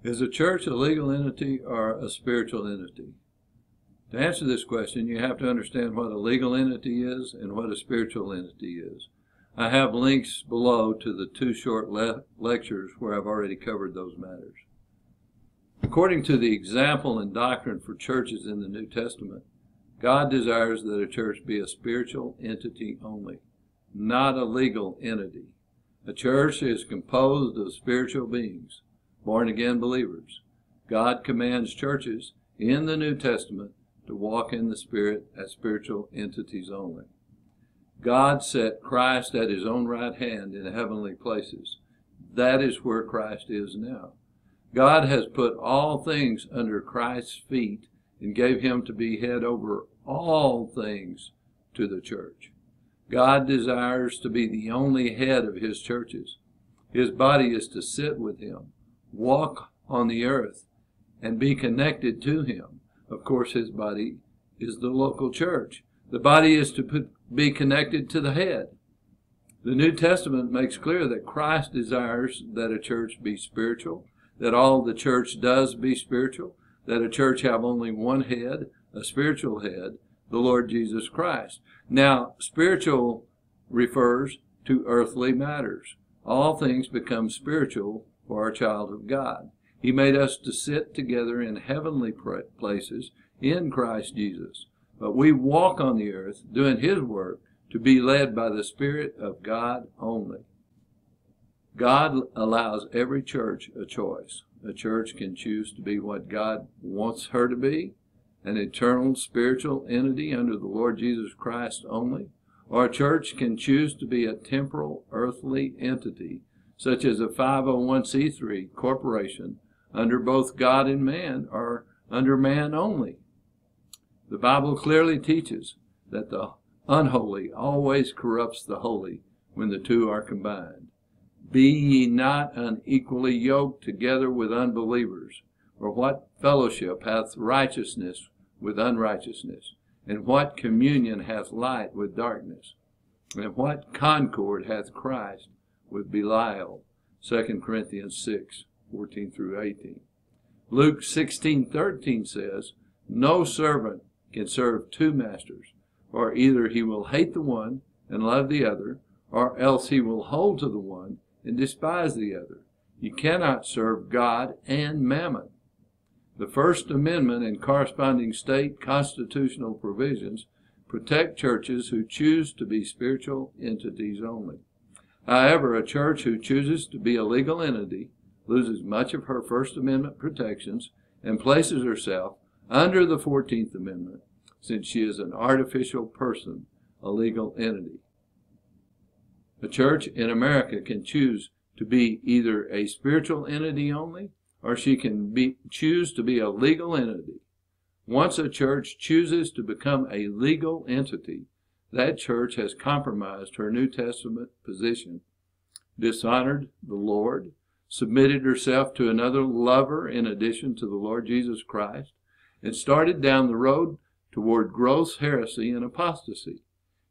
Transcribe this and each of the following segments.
Is a church a legal entity or a spiritual entity? To answer this question, you have to understand what a legal entity is and what a spiritual entity is. I have links below to the two short lectures where I've already covered those matters. According to the example and doctrine for churches in the New Testament, God desires that a church be a spiritual entity only, not a legal entity. A church is composed of spiritual beings, born-again believers. God commands churches in the New Testament to walk in the Spirit as spiritual entities only. God set Christ at his own right hand in heavenly places. That is where Christ is now. God has put all things under Christ's feet and gave him to be head over all things to the church. God desires to be the only head of his churches. His body is to sit with him, walk on the earth, and be connected to him. Of course, his body is the local church. The body is to be connected to the head. The New Testament makes clear that Christ desires that a church be spiritual, that all the church does be spiritual, that a church have only one head, a spiritual head, the Lord Jesus Christ. Now, spiritual refers to earthly matters. All things become spiritual for our child of God. He made us to sit together in heavenly places in Christ Jesus. But we walk on the earth doing his work to be led by the Spirit of God only. God allows every church a choice. A church can choose to be what God wants her to be, an eternal spiritual entity under the Lord Jesus Christ only, or a church can choose to be a temporal earthly entity, such as a 501c3 corporation under both God and man, or under man only. The Bible clearly teaches that the unholy always corrupts the holy when the two are combined. Be ye not unequally yoked together with unbelievers, or what fellowship hath righteousness with unrighteousness? And what communion hath light with darkness? And what concord hath Christ with Belial? 2 Corinthians 6:14 through 18. Luke 16:13 says, no servant can serve two masters, or either he will hate the one and love the other, or else he will hold to the one and despise the other. You cannot serve God and mammon. The First Amendment and corresponding state constitutional provisions protect churches who choose to be spiritual entities only. However, a church who chooses to be a legal entity loses much of her First Amendment protections and places herself under the 14th Amendment, since she is an artificial person, a legal entity. A church in America can choose to be either a spiritual entity only, or she can choose to be a legal entity. Once a church chooses to become a legal entity, that church has compromised her New Testament position, dishonored the Lord, submitted herself to another lover in addition to the Lord Jesus Christ, and started down the road toward gross heresy and apostasy.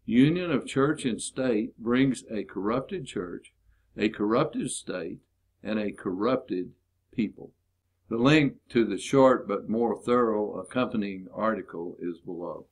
Union of church and state brings a corrupted church, a corrupted state, and a corrupted people. The link to the short but more thorough accompanying article is below.